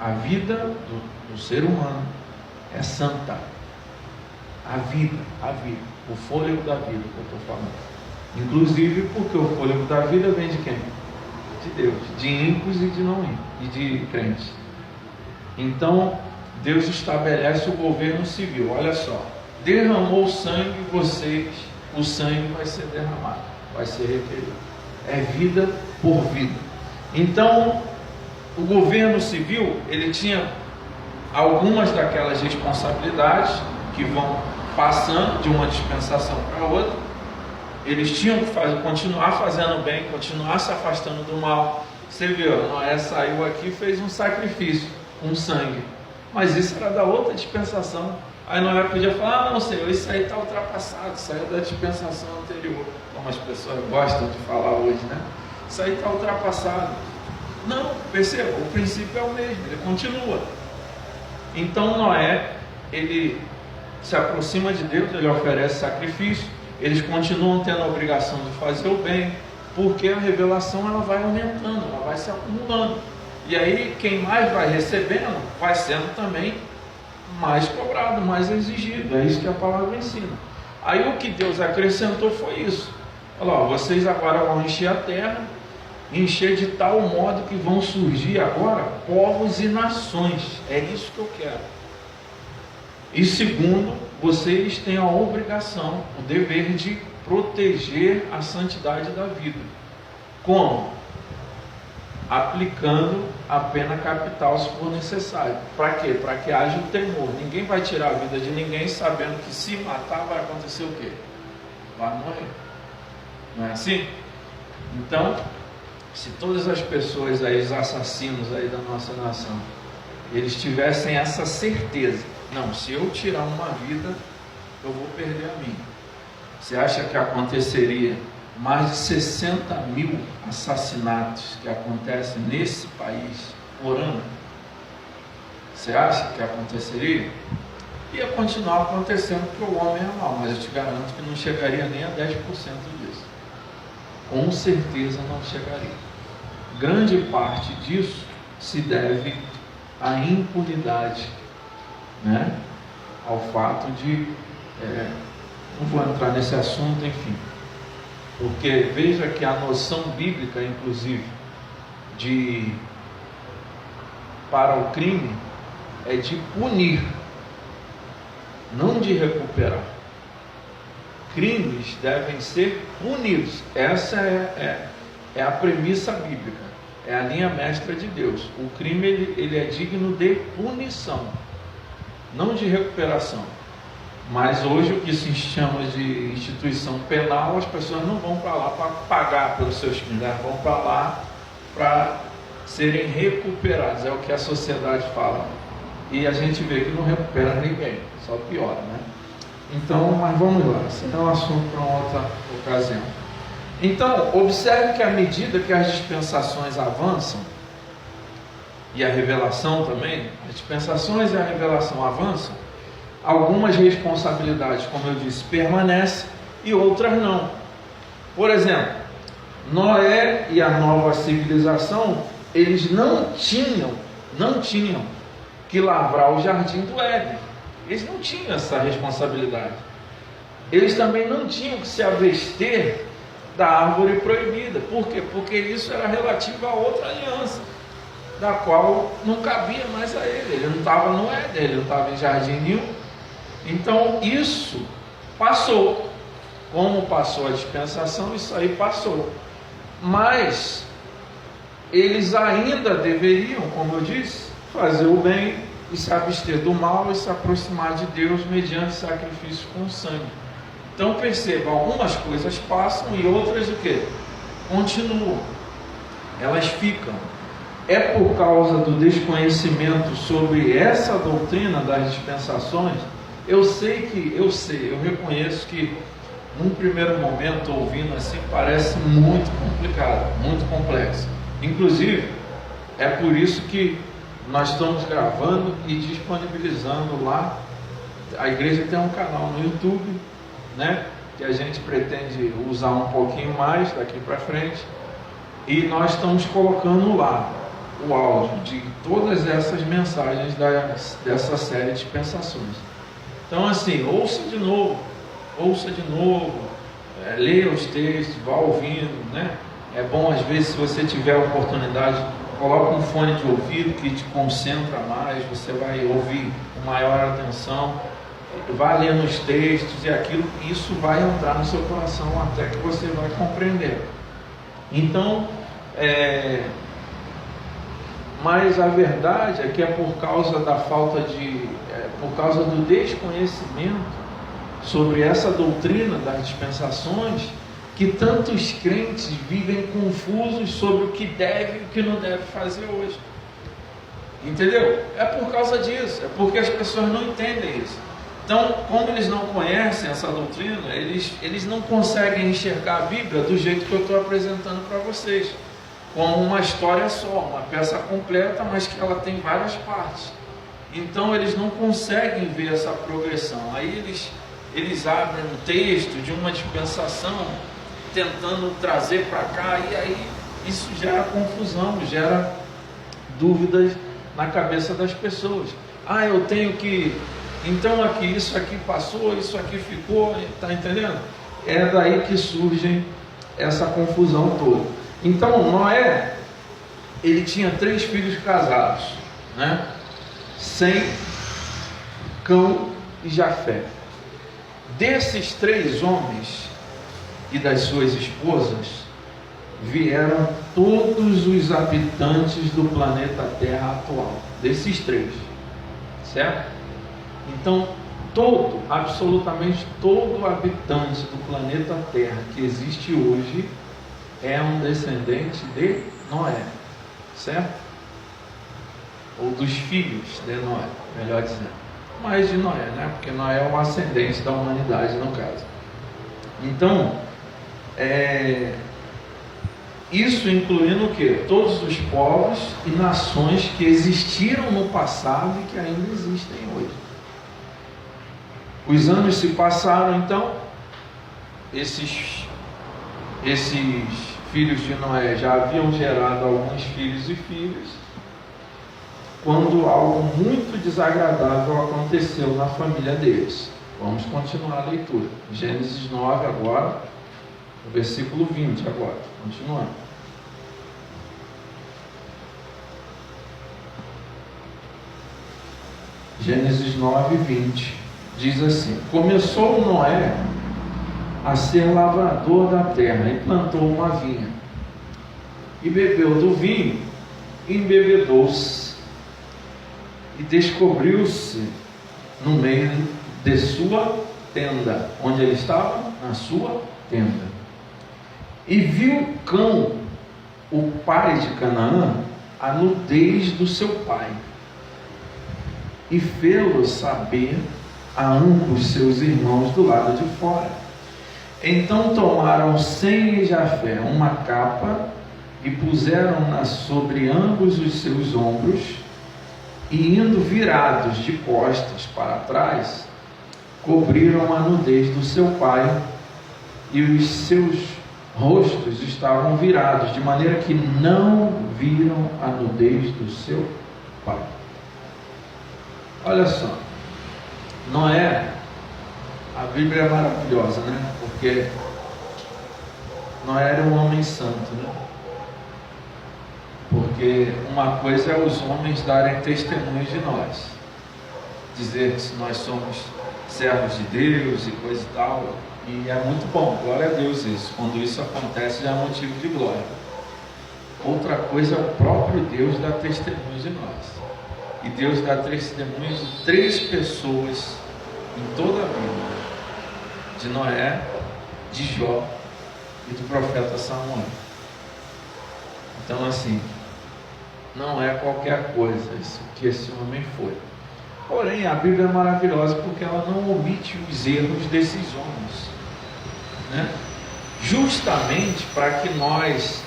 a vida do ser humano é santa. A vida, o fôlego da vida que eu estou falando. Inclusive porque o fôlego da vida vem de quem? De Deus, de ímpios e de não ímpios, e de crentes. Então Deus estabelece o governo civil. Olha só, derramou sangue, o sangue vai ser derramado, vai ser requerido. É vida por vida. Então o governo civil, ele tinha algumas daquelas responsabilidades que vão passando de uma dispensação para outra. Eles tinham que continuar fazendo bem, continuar se afastando do mal. Você viu, Noé saiu aqui e fez um sacrifício, um sangue. Mas isso era da outra dispensação. Aí Noé podia falar: não, Senhor, isso aí está ultrapassado, isso aí é da dispensação anterior. Como as pessoas gostam de falar hoje, né? Isso aí está ultrapassado. Não, perceba, o princípio é o mesmo, ele continua. Então Noé, ele se aproxima de Deus, ele oferece sacrifício, eles continuam tendo a obrigação de fazer o bem, porque a revelação ela vai aumentando, ela vai se acumulando. E aí quem mais vai recebendo, vai sendo também mais cobrado, mais exigido. É isso que a palavra ensina. Aí o que Deus acrescentou foi isso. Falou: vocês agora vão encher a terra, encher de tal modo que vão surgir agora povos e nações. É isso que eu quero. E segundo, vocês têm a obrigação, o dever de proteger a santidade da vida. Como? Aplicando a pena capital se for necessário. Para quê? Para que haja o temor. Ninguém vai tirar a vida de ninguém sabendo que se matar vai acontecer o quê? Vai morrer. Não é assim? Então, se todas as pessoas aí, os assassinos aí da nossa nação, eles tivessem essa certeza: não, se eu tirar uma vida, eu vou perder a minha. Você acha que aconteceria mais de 60 mil assassinatos que acontecem nesse país por ano? Você acha que aconteceria? Ia continuar acontecendo porque o homem é mau, mas eu te garanto que não chegaria nem a 10% disso. Com certeza não chegaria. Grande parte disso se deve à impunidade, né? Ao fato de, não vou entrar nesse assunto, enfim, porque veja que a noção bíblica, inclusive, para o crime, é de punir, não de recuperar. Crimes devem ser punidos. Essa é a premissa bíblica, é a linha mestra de Deus. O crime ele é digno de punição, não de recuperação. Mas hoje o que se chama de instituição penal, as pessoas não vão para lá para pagar pelos seus crimes, elas vão para lá para serem recuperadas, é o que a sociedade fala. E a gente vê que não recupera ninguém, só piora, né? Então, mas vamos lá, esse é um assunto para uma outra ocasião. Então, observe que à medida que as dispensações avançam, e a revelação também, as dispensações e a revelação avançam, algumas responsabilidades, como eu disse, permanecem e outras não. Por exemplo, Noé e a nova civilização, eles não tinham que lavrar o jardim do Éden. Eles não tinham essa responsabilidade. Eles também não tinham que se avestir da árvore proibida. Por quê? Porque isso era relativo a outra aliança, da qual não cabia mais a ele. Ele não estava no Éden, ele não estava em jardim nenhum. Então isso passou. Como passou a dispensação, isso aí passou. Mas eles ainda deveriam, como eu disse, fazer o bem e se abster do mal e se aproximar de Deus mediante sacrifício com sangue. Então perceba, algumas coisas passam e outras o quê? Continuam. Elas ficam. É por causa do desconhecimento sobre essa doutrina das dispensações. Eu reconheço que num primeiro momento, ouvindo assim, parece muito complicado, muito complexo. Inclusive, é por isso que nós estamos gravando e disponibilizando lá. A igreja tem um canal no YouTube, né, que a gente pretende usar um pouquinho mais daqui para frente, e nós estamos colocando lá o áudio de todas essas mensagens dessa série de dispensações. Então assim, ouça de novo, leia os textos, vá ouvindo, né? É bom às vezes, se você tiver a oportunidade, coloque um fone de ouvido que te concentra mais, você vai ouvir com maior atenção, vá lendo os textos e aquilo, isso vai entrar no seu coração até que você vai compreender. Então, mas a verdade é que é por causa da por causa do desconhecimento sobre essa doutrina das dispensações, que tantos crentes vivem confusos sobre o que deve e o que não deve fazer hoje. Entendeu? É por causa disso, é porque as pessoas não entendem isso. Então, como eles não conhecem essa doutrina, eles não conseguem enxergar a Bíblia do jeito que eu estou apresentando para vocês, como uma história só, uma peça completa, mas que ela tem várias partes. Então eles não conseguem ver essa progressão. Aí eles abrem um texto de uma dispensação, tentando trazer para cá, e aí isso gera confusão, gera dúvidas na cabeça das pessoas. Eu tenho que... Então aqui, isso aqui passou, isso aqui ficou, está entendendo? É daí que surge essa confusão toda. Então Noé, ele tinha 3 filhos casados, né? Sem, Cão e Jafé. Desses 3 homens e das suas esposas, vieram todos os habitantes do planeta Terra atual. Desses 3, certo? Então, absolutamente todo habitante do planeta Terra que existe hoje é um descendente de Noé, certo? Ou dos filhos de Noé, melhor dizendo. Mas de Noé, né? Porque Noé é um ascendente da humanidade, no caso. Então, isso incluindo o quê? Todos os povos e nações que existiram no passado e que ainda existem hoje. Os anos se passaram, então, esses filhos de Noé já haviam gerado alguns filhos e filhas, quando algo muito desagradável aconteceu na família deles. Vamos continuar a leitura. Gênesis 9 agora, o versículo 20 agora, continuando. Gênesis 9, 20, diz assim: começou Noé a ser lavrador da terra e plantou uma vinha, e bebeu do vinho, e embebedou-se, e descobriu-se no meio de sua tenda. Onde ele estava? Na sua tenda. E viu Cão, o pai de Canaã, a nudez do seu pai, e fê-lo saber a ambos seus irmãos do lado de fora. Então tomaram Sem e Jafé uma capa e puseram-na sobre ambos os seus ombros, e indo virados de costas para trás, cobriram a nudez do seu pai, e os seus rostos estavam virados, de maneira que não viram a nudez do seu pai. Olha só, Noé, a Bíblia é maravilhosa, né? Porque Noé era um homem santo, né? Porque uma coisa é os homens darem testemunho de nós, dizer que nós somos servos de Deus e coisa e tal, e é muito bom, glória a Deus isso. Quando isso acontece já é motivo de glória. Outra coisa é o próprio Deus dar testemunho de nós. E Deus dá testemunho de 3 pessoas em toda a Bíblia: de Noé, de Jó e do profeta Samuel. Então, assim, não é qualquer coisa isso que esse homem foi. Porém, a Bíblia é maravilhosa porque ela não omite os erros desses homens, né? Justamente para que nós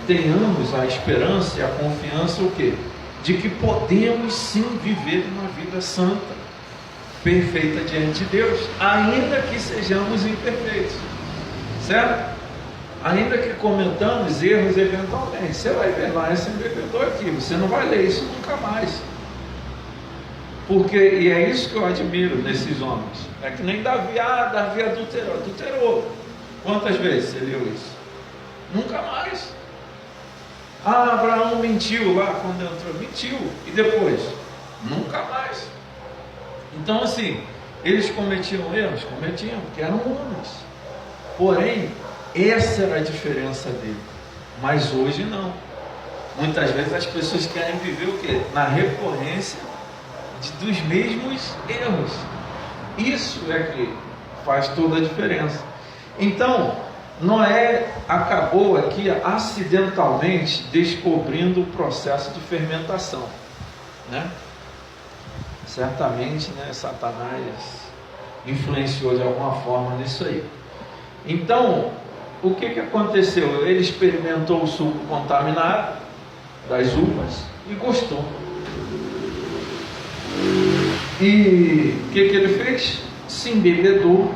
tenhamos a esperança e a confiança, o quê? De que podemos sim viver uma vida santa, perfeita diante de Deus, ainda que sejamos imperfeitos, certo? Ainda que cometamos erros eventualmente. Você vai ver lá esse bebedor aqui, você não vai ler isso nunca mais. Porque, e é isso que eu admiro nesses homens, é que nem Davi adulterou. Quantas vezes você leu isso? Nunca mais. Abraão mentiu lá quando entrou, mentiu, e depois? Nunca mais. Então, assim, eles cometiam erros? Cometiam, porque eram homens. Porém, essa era a diferença dele. Mas hoje não. Muitas vezes as pessoas querem viver o quê? Na recorrência dos mesmos erros. Isso é que faz toda a diferença. Então, Noé acabou aqui acidentalmente descobrindo o processo de fermentação, né? Certamente, né, Satanás influenciou de alguma forma nisso aí. Então, o que aconteceu? Ele experimentou o suco contaminado das uvas e gostou. E o que ele fez? Se embebedou,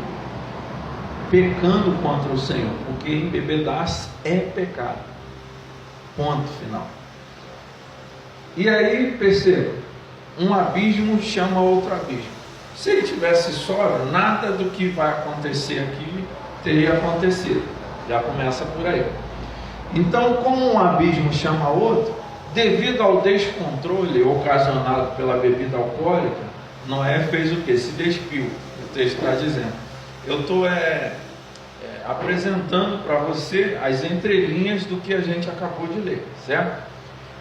pecando contra o Senhor, porque embebedar-se é pecado. Ponto final. E aí, perceba, um abismo chama outro abismo. Se ele tivesse sóbrio, nada do que vai acontecer aqui teria acontecido. Já começa por aí. Então, como um abismo chama outro, devido ao descontrole ocasionado pela bebida alcoólica, Noé fez o que? Se despiu. O texto está dizendo. Eu estou apresentando para você as entrelinhas do que a gente acabou de ler, certo?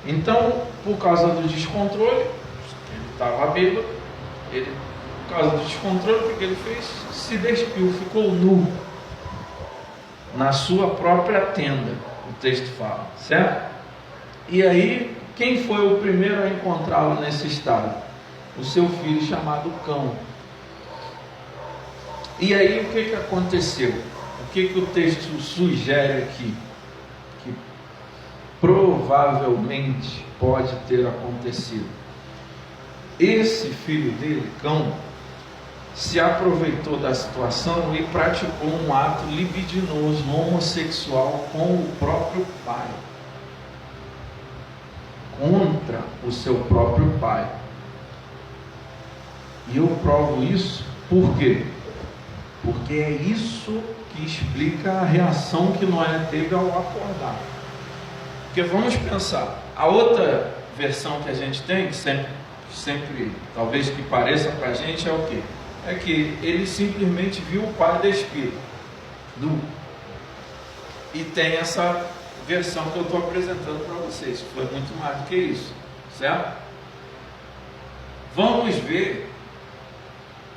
Então, por causa do descontrole, ele estava bêbado, por causa do descontrole, o que ele fez? Se despiu, ficou nu na sua própria tenda, o texto fala, certo? E aí, quem foi o primeiro a encontrá-lo nesse estado? O seu filho chamado Cão. E aí, o que aconteceu? O que o texto sugere aqui? Que provavelmente pode ter acontecido. Esse filho dele, Cão, se aproveitou da situação e praticou um ato libidinoso, homossexual com o próprio pai, contra o seu próprio pai. E eu provo isso por quê? Porque é isso que explica a reação que Noé teve ao acordar. Porque vamos pensar, a outra versão que a gente tem, sempre talvez que pareça para a gente, é o quê? É que ele simplesmente viu o pai despido, nu. E tem essa versão que eu estou apresentando para vocês. Foi muito mais do que isso, certo? Vamos ver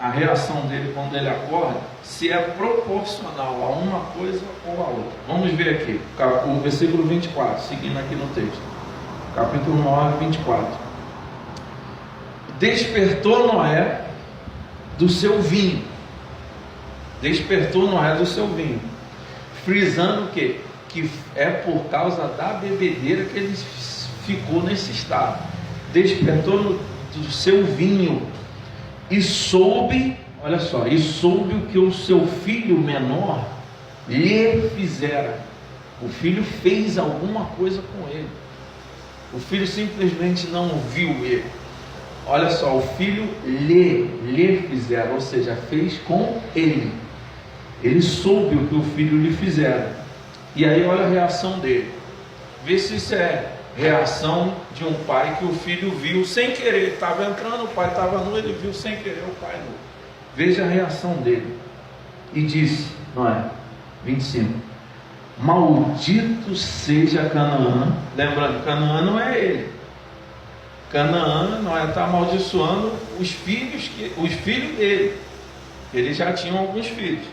a reação dele quando ele acorda, se é proporcional a uma coisa ou a outra. Vamos ver aqui, o versículo 24, seguindo aqui no texto. Capítulo 9, 24. Despertou Noé do seu vinho. Despertou Noé do seu vinho, frisando que é por causa da bebedeira que ele ficou nesse estado. Despertou do seu vinho e soube, olha só, e soube o que o seu filho menor lhe fizera. O filho fez alguma coisa com ele. O filho simplesmente não viu ele. Olha só, o filho lhe fizera, ou seja, fez com ele. Ele soube o que o filho lhe fizera. E aí olha a reação dele. Vê se isso é reação de um pai que o filho viu sem querer. Estava entrando, o pai estava nu, ele viu sem querer o pai nu. Veja a reação dele. E disse, Noé, 25: maldito seja Canaã. Lembrando, Canaã não é ele. Canaã, Noé está amaldiçoando os filhos dele. Ele já tinha alguns filhos.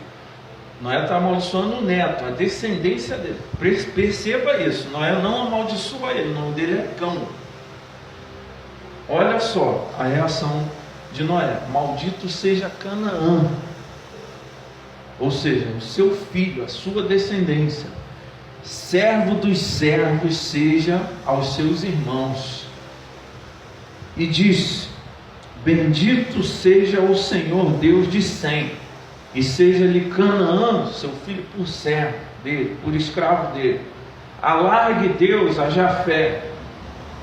Noé está amaldiçoando o neto, a descendência dele. Perceba isso. Noé não amaldiçoa ele, o nome dele é Cão. Olha só a reação de Noé: maldito seja Canaã. Ou seja, o seu filho, a sua descendência. Servo dos servos seja aos seus irmãos. E disse: bendito seja o Senhor Deus de Sem, e seja-lhe Canaã, seu filho, por servo dele, por escravo dele. Alargue Deus a Jafé,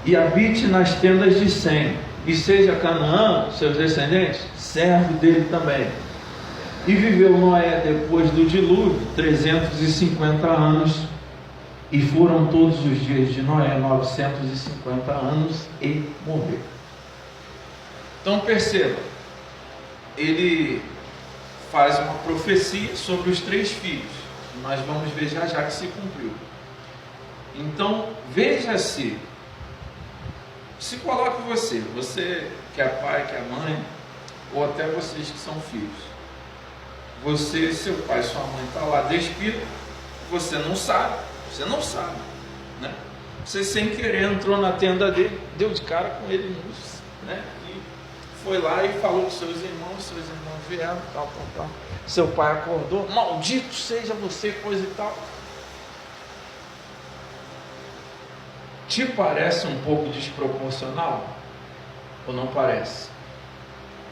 e habite nas tendas de Sem, e seja Canaã, seus descendentes, servo dele também. E viveu Noé depois do dilúvio 350 anos, e foram todos os dias de Noé 950 anos, e morreu. Então perceba, ele faz uma profecia sobre os 3 filhos. Nós vamos ver já que se cumpriu. Então veja se coloque você que é pai, que é mãe, ou até vocês que são filhos. Você, seu pai, sua mãe está lá despido, você não sabe, né? Você sem querer entrou na tenda dele, deu de cara com ele, né? Foi lá e falou com seus irmãos vieram, tal. Seu pai acordou: maldito seja você, coisa e tal. Te parece um pouco desproporcional? Ou não parece?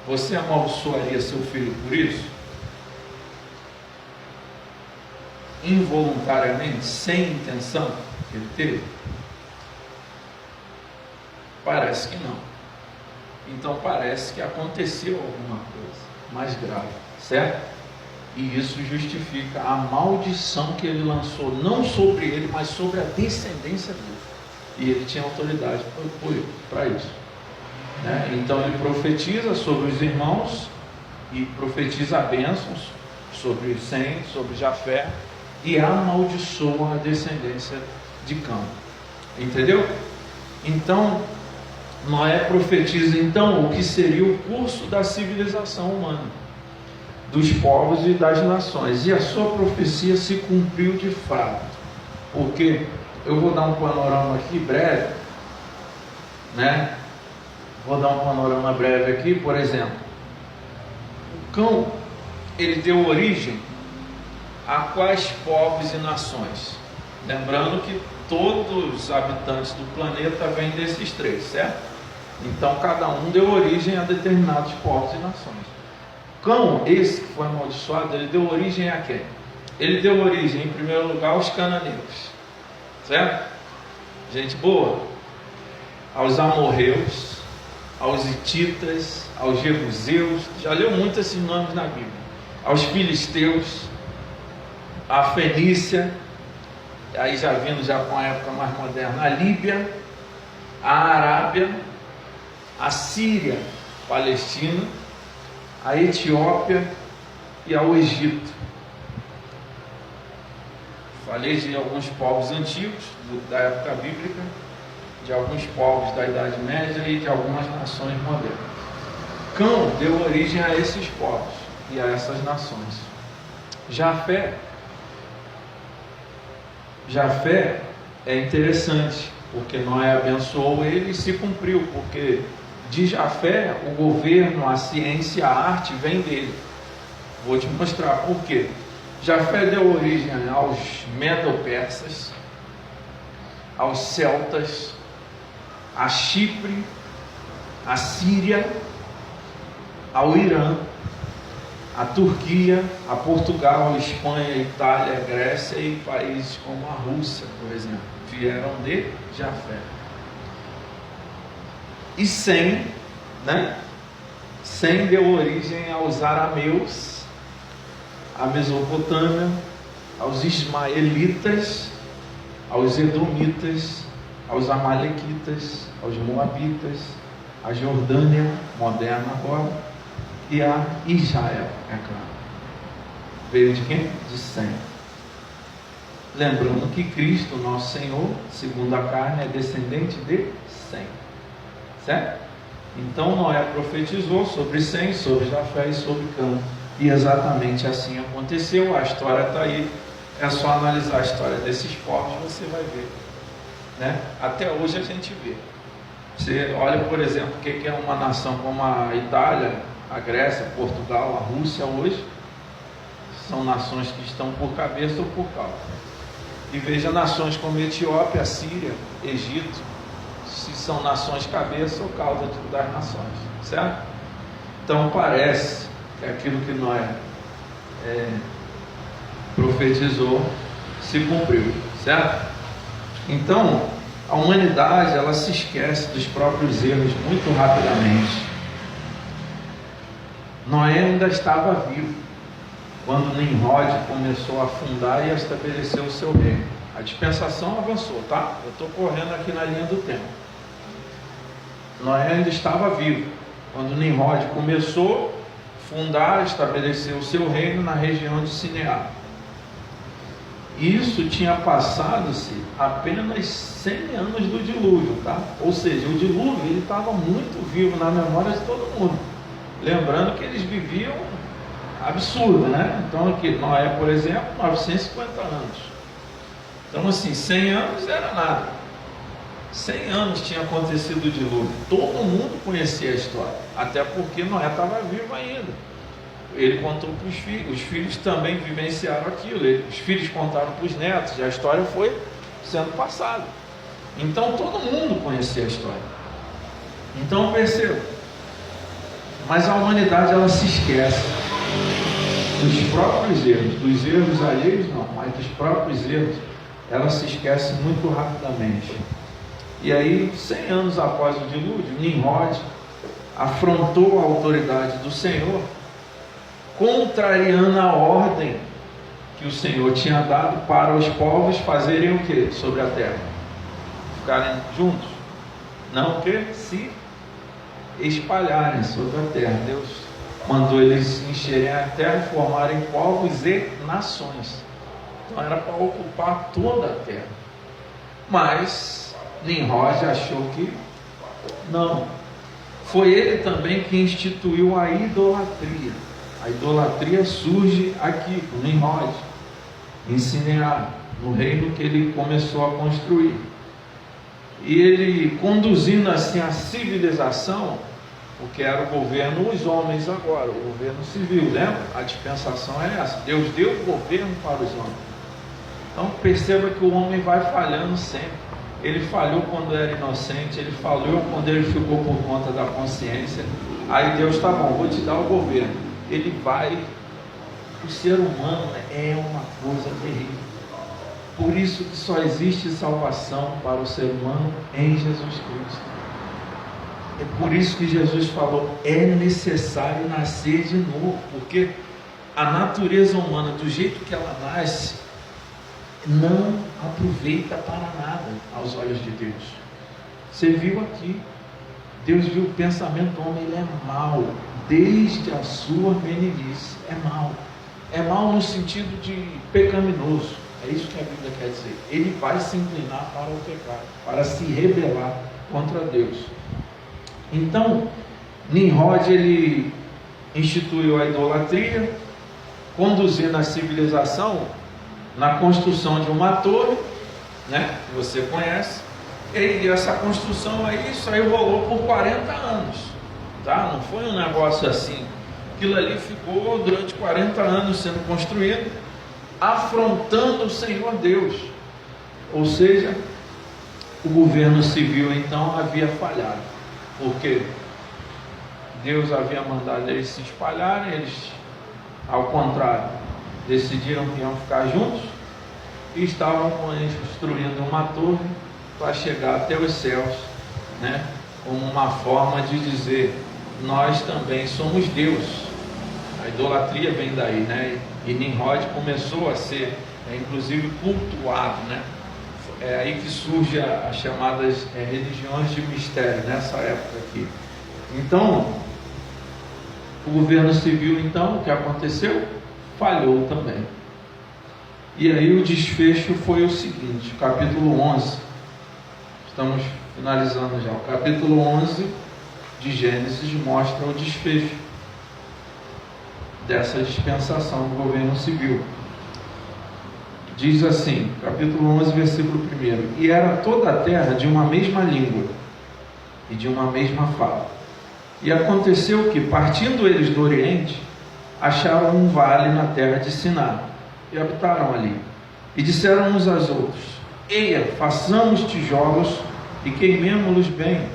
Você amaldiçoaria seu filho por isso? Involuntariamente, sem intenção que ele teve? Parece que não. Então parece que aconteceu alguma coisa mais grave, certo? E isso justifica a maldição que ele lançou, não sobre ele, mas sobre a descendência dele. E ele tinha autoridade para isso, né? Então ele profetiza sobre os irmãos e profetiza bênçãos sobre Sem, sobre Jafé, e amaldiçoa a descendência de Cã. Entendeu? Então Noé profetiza então o que seria o curso da civilização humana, dos povos e das nações, e a sua profecia se cumpriu de fato. Porque eu vou dar um panorama aqui breve, né? Vou dar um panorama breve aqui. Por exemplo, o Cão, ele deu origem a quais povos e nações? Lembrando que todos os habitantes do planeta vêm desses 3, certo? Então cada um deu origem a determinados povos e nações. Cão, esse que foi amaldiçoado, ele deu origem a quem? Ele deu origem, em primeiro lugar, aos cananeus, certo? Gente boa. Aos amorreus, aos hititas, aos jebuseus. Já leu muito esses nomes na Bíblia. Aos filisteus, a Fenícia, aí já vindo já com a época mais moderna, a Líbia, a Arábia, a Síria, Palestina, a Etiópia e ao Egito. Falei de alguns povos antigos da época bíblica, de alguns povos da Idade Média e de algumas nações modernas. Cão deu origem a esses povos e a essas nações. Jafé é interessante, porque Noé abençoou ele e se cumpriu, porque de Jafé o governo, a ciência, a arte vem dele. Vou te mostrar por quê. Jafé deu origem aos medo-persas, aos celtas, a Chipre, a Síria, ao Irã, a Turquia, a Portugal, a Espanha, a Itália, a Grécia e países como a Rússia, por exemplo, vieram de Jafé. E Sem, né? Sem deu origem aos arameus, à Mesopotâmia, aos ismaelitas, aos edomitas, aos amalequitas, aos moabitas, a Jordânia, moderna agora, e a Israel, é claro. Veio de quem? De Sem. Lembrando que Cristo, nosso Senhor, segundo a carne, é descendente de Sem. Certo? Então Noé profetizou sobre Sem, sobre Jafé e sobre Cã. E exatamente assim aconteceu. A história está aí. É só analisar a história desses povos, você vai ver. Né? Até hoje a gente vê. Você olha, por exemplo, o que é uma nação como a Itália, a Grécia, Portugal, a Rússia hoje. São nações que estão por cabeça ou por cauda. E veja nações como Etiópia, a Síria, Egito, se são nações cabeça ou cauda das nações, certo? Então parece que aquilo que Noé profetizou se cumpriu, certo? Então a humanidade, ela se esquece dos próprios erros muito rapidamente. Noé ainda estava vivo quando Nimrod começou a fundar e a estabelecer o seu reino. A dispensação avançou, tá? Eu estou correndo aqui na linha do tempo. Noé ainda estava vivo quando Nimrod começou a fundar, estabelecer o seu reino na região de Sinear. Isso tinha passado-se apenas 100 anos do dilúvio, tá? Ou seja, o dilúvio ele estava muito vivo na memória de todo mundo. Lembrando que eles viviam absurdo, né? Então aqui, Noé, por exemplo, 950 anos. Então assim, 100 anos era nada. 100 anos tinha acontecido o dilúvio. Todo mundo conhecia a história. Até porque Noé estava vivo ainda. Ele contou para os filhos também vivenciaram aquilo. Os filhos contaram para os netos. E a história foi sendo passada. Então todo mundo conhecia a história. Então perceba. Mas a humanidade, ela se esquece dos próprios erros. Dos erros alheios não, mas dos próprios erros. Ela se esquece muito rapidamente. E aí, 100 anos após o dilúvio, Nimrod afrontou a autoridade do Senhor, contrariando a ordem que o Senhor tinha dado para os povos fazerem o que sobre a terra? Ficarem juntos? Não, o que? Se espalharem sobre a terra. Deus mandou eles encherem a terra e formarem povos e nações. Então era para ocupar toda a terra. Mas Nimrod achou que não. Foi ele também que instituiu a idolatria. A idolatria surge aqui, com Nimrod, em Sinear, no reino que ele começou a construir. E ele, conduzindo assim a civilização, porque era o governo dos homens agora, o governo civil, lembra? A dispensação é essa. Deus deu o governo para os homens. Então perceba que o homem vai falhando sempre. Ele falhou quando era inocente, ele falhou quando ele ficou por conta da consciência. Aí Deus, tá bom, vou te dar o governo. Ele vai. O ser humano é uma coisa terrível. Por isso que só existe salvação para o ser humano em Jesus Cristo. É por isso que Jesus falou, é necessário nascer de novo, porque a natureza humana, do jeito que ela nasce, não aproveita para nada aos olhos de Deus. Você viu aqui, Deus viu o pensamento do homem, ele é mau, desde a sua meninice, é mau. É mau no sentido de pecaminoso, é isso que a Bíblia quer dizer. Ele vai se inclinar para o pecado, para se rebelar contra Deus. Então, Nimrod, ele instituiu a idolatria, conduzindo a civilização na construção de uma torre, né, que você conhece, e essa construção aí, isso aí rolou por 40 anos, tá? Não foi um negócio assim, Aquilo ali ficou durante 40 anos sendo construído, afrontando o Senhor Deus. Ou seja, o governo civil então havia falhado. Porque Deus havia mandado eles se espalharem, eles, ao contrário, decidiram que iam ficar juntos e estavam construindo uma torre para chegar até os céus, né? Como uma forma de dizer: nós também somos Deus. A idolatria vem daí, né? E Nimrod começou a ser, inclusive, cultuado, né? É aí que surge as chamadas religiões de mistério, nessa época aqui. Então, o governo civil, então, o que aconteceu? Falhou também. E aí o desfecho foi o seguinte, capítulo 11, estamos finalizando já, o capítulo 11 de Gênesis mostra o desfecho dessa dispensação do governo civil. Diz assim, capítulo 11, versículo 1: E era toda a terra de uma mesma língua e de uma mesma fala. E aconteceu que, partindo eles do Oriente, acharam um vale na terra de Siná, e habitaram ali. E disseram uns aos outros: Eia, façamos tijolos e queimemo-los bem.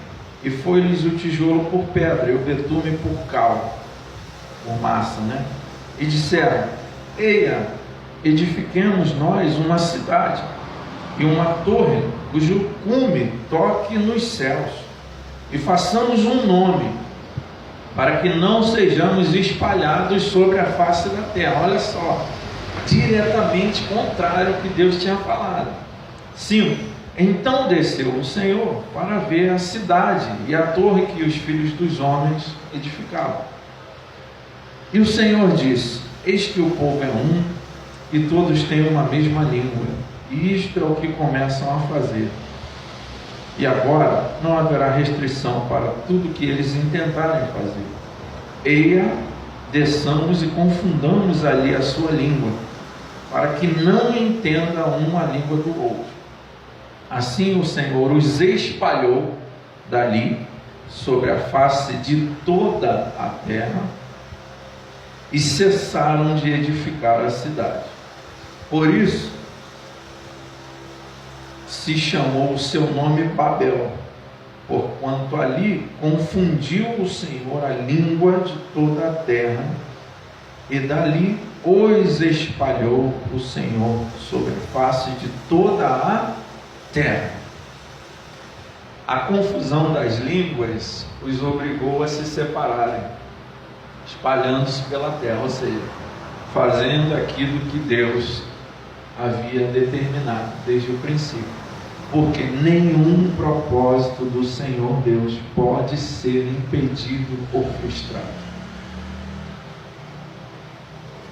E foi-lhes o tijolo por pedra e o betume por cal, por massa, né? E disseram: Eia, edifiquemos nós uma cidade e uma torre cujo cume toque nos céus, e façamos um nome, para que não sejamos espalhados sobre a face da terra. Olha só, diretamente contrário ao que Deus tinha falado. 5. Então desceu o Senhor para ver a cidade e a torre que os filhos dos homens edificavam. E o Senhor disse: Eis que o povo é um, e todos têm uma mesma língua, e isto é o que começam a fazer. E agora não haverá restrição para tudo que eles intentarem fazer. Eia, desçamos e confundamos ali a sua língua, para que não entenda um a língua do outro. Assim o Senhor os espalhou dali sobre a face de toda a terra, e cessaram de edificar a cidade. Por isso se chamou o seu nome Babel, porquanto ali confundiu o Senhor a língua de toda a terra, e dali os espalhou o Senhor sobre a face de toda a terra. A confusão das línguas os obrigou a se separarem, espalhando-se pela terra, ou seja, fazendo aquilo que Deus havia determinado desde o princípio, porque nenhum propósito do Senhor Deus pode ser impedido ou frustrado.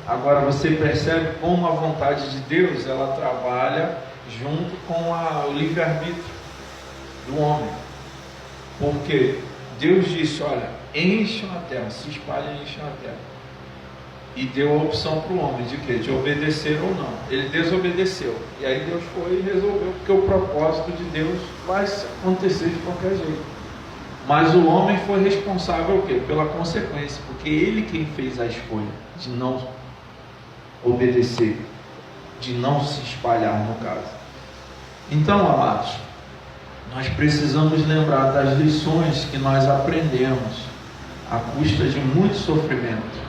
Agora você percebe como a vontade de Deus, ela trabalha junto com o livre-arbítrio do homem, porque Deus disse: olha, encham a terra, se espalhem e encham a terra, e deu a opção para o homem de quê? De obedecer ou não. Ele desobedeceu, e aí Deus foi e resolveu, porque o propósito de Deus vai acontecer de qualquer jeito, mas o homem foi responsável o quê? Pela consequência, porque ele quem fez a escolha de não obedecer, de não se espalhar, no caso. Então, amados, nós precisamos lembrar das lições que nós aprendemos à custa de muito sofrimento,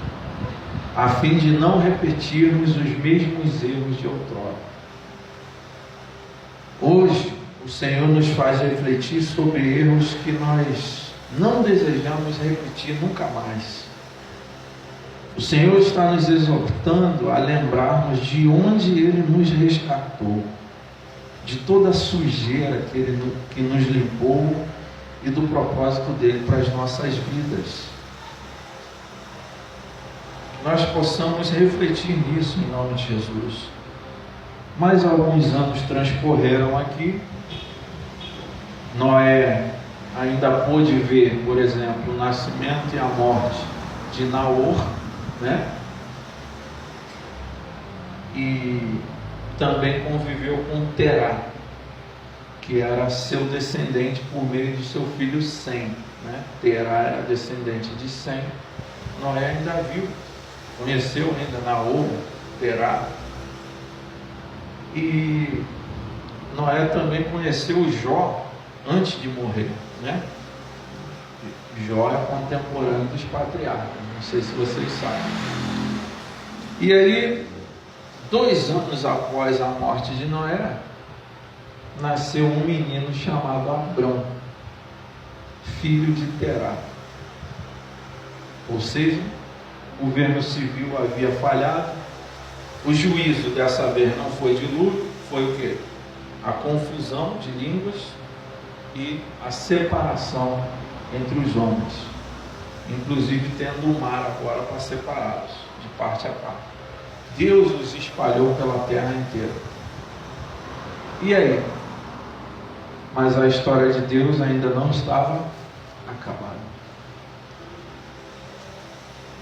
a fim de não repetirmos os mesmos erros de outrora. Hoje, o Senhor nos faz refletir sobre erros que nós não desejamos repetir nunca mais. O Senhor está nos exortando a lembrarmos de onde Ele nos resgatou, de toda a sujeira que nos limpou e do propósito dele para as nossas vidas. Nós possamos refletir nisso em nome de Jesus. Mais alguns anos transcorreram aqui. Noé ainda pôde ver, por exemplo, o nascimento e a morte de Naor, né? E também conviveu com Terá, que era seu descendente por meio de seu filho Sem, né? Terá era descendente de Sem, Noé ainda viu, conheceu ainda Naor, Terá. E Noé também conheceu Jó antes de morrer, né? Jó é contemporâneo dos patriarcas, não sei se vocês sabem. E aí, 2 anos após a morte de Noé, nasceu um menino chamado Abrão, filho de Terá. Ou seja, o governo civil havia falhado, o juízo dessa vez não foi dilúvio, foi o quê? A confusão de línguas e a separação entre os homens, inclusive tendo o mar agora para separá-los de parte a parte. Deus os espalhou pela terra inteira. E aí? Mas a história de Deus ainda não estava acabada.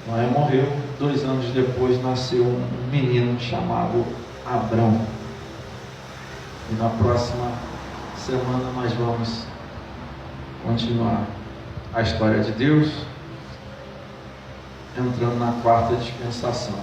Noé morreu, 2 anos depois nasceu um menino chamado Abrão. E na próxima semana nós vamos continuar a história de Deus, entrando na 4ª dispensação.